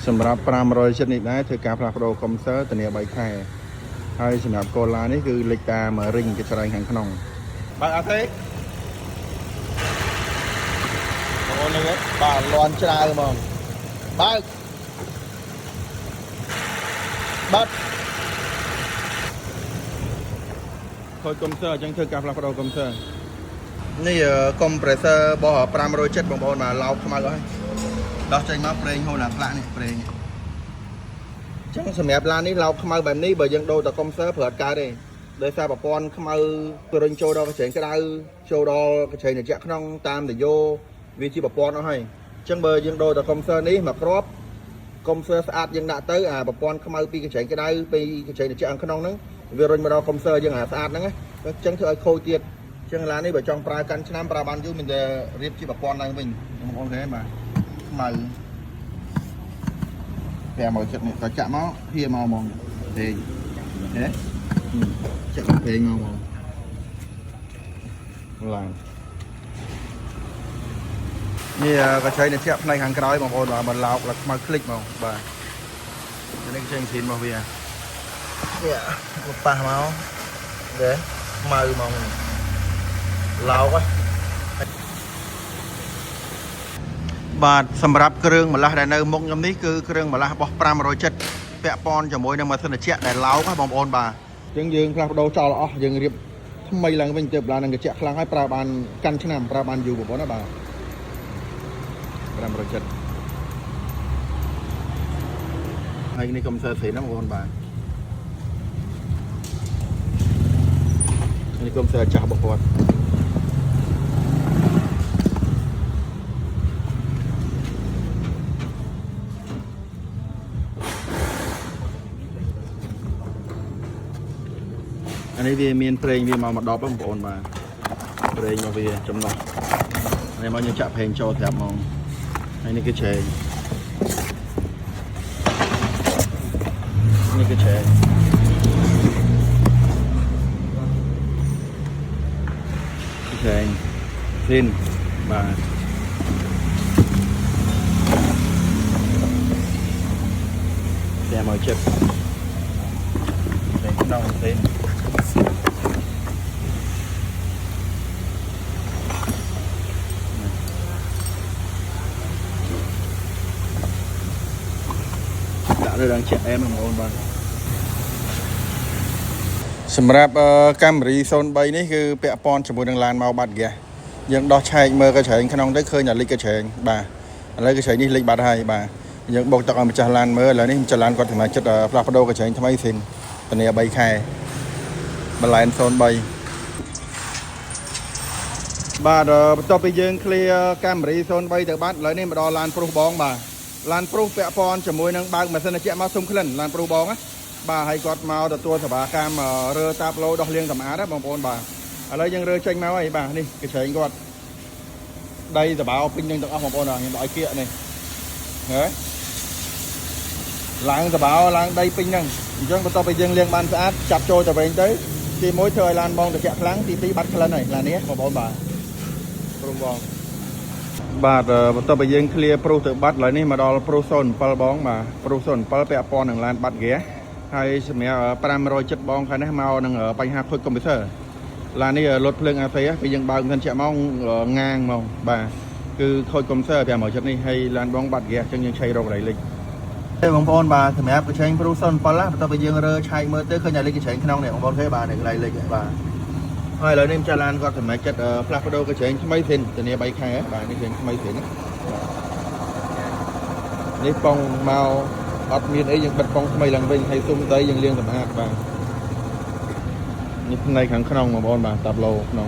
សម្រាប់500ចិត្តនេះដែរធ្វើការផ្លាស់ប្ដូរកុំព្យូទ័រធានា3ខែហើយសម្រាប់កូឡានេះគឺលេខតាមរីងកញ្ច្រែងខាងក្នុងបើអត់ទេបងនេះបាទលន់ច្រាវហ្មងបើបាត់ខូចកុំព្យូទ័រអញ្ចឹងធ្វើការផ្លាស់ប្ដូរកុំព្យូទ័រនេះកុំប្រេស័ររបស់500ចិត្តបងប្អូនបាទឡោកខ្មៅអស់ដោះចេញមកប្រេងហូរណាផ្លាក់នេះប្រេងចឹងសម្រាប់ឡាននេះឡោកខ្មៅបែបនេះបើយើងដូរតែកុំព្យូទ័រប្រើអត់កើតទេដោយសារប្រព័ន្ធខ្មៅរុញចូលដល់កញ្ច្រែងក្តៅចូលដល់កញ្ច្រែងត្រជាក់ក្នុងតាមតយោវាជាប្រព័ន្ធអស់ហើយចឹងបើយើងដូរតែកុំព្យូទ័រនេះមកគ្រាប់កុំព្យូទ័រស្អាតយើងដាក់ទៅអាប្រព័ន្ធខ្មៅពីកញ្ច្រែងក្តៅពីកញ្ច្រែងត្រជាក់ខាងក្នុងហ្នឹងវារុញមកដល់កុំព្យូទ័រយើងអាស្អាតហ្នឹងចឹងធ្វើឲ្យខូចទៀតចឹងឡាននេះបើចង់ប្រើកាន់ឆ្នាំប្រើបានយូរមានតែរៀបជាប្រព័ន្ធឡើងវិញបងប្អូនឃើញបាទខ្មៅតែមកចិត្តនេះក៏ចាក់មកភៀមកហ្មងពេងហ៎ចាក់ពេងមកហ្មងឡើងនេះកញ្ច្រែងត្រជាក់ផ្នែកខាងក្រោយបងប្អូនបាទបើឡោកឡើងខ្មៅคลิกហ្មងបាទនេះកញ្ច្រែងស៊ីនរបស់វានេះប៉ះមកទេខ្មៅហ្មងឡោកបាទសម្រាប់គ្រឿងម្លាស់ដែលនៅមុខខ្ញុំនេះគឺគ្រឿងម្លាស់របស់570ពាក់ព័ន្ធជាមួយនឹងម៉ាស៊ីនត្រជាក់ដែលឡោកបងប្អូនបាទអញ្ចឹងយើងផ្លាស់ប្ដូរចោលអស់យើងរៀបថ្មីឡើងវិញទៅឡាននឹងត្រជាក់ខ្លាំងហើយប្រើបានកាន់ឆ្នាំប្រើបានយូរបងប្អូនណាបាទ570ហើយនេះកុំព្យូទ័រស្រីណាបងប្អូនបាទនេះកុំព្យូទ័រចាស់របស់គាត់នេះវាមានប្រេងវាមក10បងប្អូនបាទប្រេងរបស់វាចំណុះនេះមកយើងចាក់ប្រេងចូលត្រាប់ហ្មងហើយនេះគឺឆេងនេះគឺឆេងឆេងស៊ីនបាទតែមកចិត្តឆេងក្នុងស៊ីនđang chạy emបងប្អូនបាទសម្រាប់កាមេរ៉ា Zone 3នេះគឺពាក់ព័ន្ធជាមួយនឹងឡានមកបាត់ហ្គាសយើងដោះឆែកមើលកញ្ច្រែងក្នុងទៅឃើញតែលេខកញ្ច្រែងបាទឥឡូវកញ្ច្រែងនេះលេខបាត់ហើយបាទយើងបុកទឹកឲ្យម្ចាស់ឡានមើលឥឡូវនេះម្ចាស់ឡានគាត់សម្រេចចិត្តផ្លាស់ប្ដូរកញ្ច្រែងថ្មីសិនធានា3ខែបន្លែន Zone 3បាទបន្ទាប់ពីយើង clear កាមេរ៉ា Zone 3ទៅបាត់ឥឡូវនេះមកដល់ឡានប្រុសបងបាទឡានប្រុសពាក់ព័ន្ធជាមួយនឹងបើកម៉ាស៊ីនត្រជាក់មកសុំក្លិនឡានប្រុសបងណាបាទហើយគាត់មកទទួលសេវាកម្មរើតាប់ឡូដោះលាងសម្អាតណាបងប្អូនបាទឥឡូវយើងរើចេញមកហើយបាទនេះកញ្ច្រែងគាត់ដីសបាពេញនឹងទាំងអស់បងប្អូនខ្ញុំឲ្យគៀកនេះហ៎ឡើងសបាឡើងដីពេញហ្នឹងអញ្ចឹងបន្ទាប់ពីយើងលាងបានស្អាតចាប់ចូលទៅវិញទៅទី1ធ្វើឲ្យឡានបងត្រជាក់ខ្លាំងទី2បាត់ក្លិនហើយឡាននេះបងប្អូនបាទប្រុសបងបាទបន្ទាប់ពីយើង clear ប្រុសទៅបាត់ឥឡូវនេះមកដល់ប្រុស07បងបាទប្រុស07ពាក់ព័ន្ធនឹងឡានបាត់ហ្គាសហើយសម្រាប់570បងខាងនេះមកនឹងបញ្ហាខូចកុំព្យូទ័រឡាននេះលុតភ្លើង AC ពេលយើងបើកមិនជាក់មកងាងហ្មងបាទគឺខូចកុំព្យូទ័រ570នេះហើយឡានបងបាត់ហ្គាសអញ្ចឹងយើងឆៃរកកន្លែងលេខទេបងប្អូនបាទសម្រាប់កញ្ច្រែងប្រុស07ណាបន្ទាប់ពីយើងរើឆែកមើលទៅឃើញតែលេខកញ្ច្រែងក្នុងនេះបងប្អូនឃើញបាទនៅកន្លែងលេខបាទហើយឥឡូវនេះម្ចាស់ឡានគាត់សម្រេចចិត្តផ្លាស់ប្ដូរកញ្ច្រែងថ្មីសិនធានា3ខែបាទនេះកញ្ច្រែងថ្មីសិននេះប៉ងមកអត់មានអីយើងបិទប៉ងថ្មីឡើងវិញហើយស៊ុំដីយើងលាងសម្អាតបាទនេះផ្នែកខាងក្នុងបងប្អូនបាទតាប់ឡូក្នុង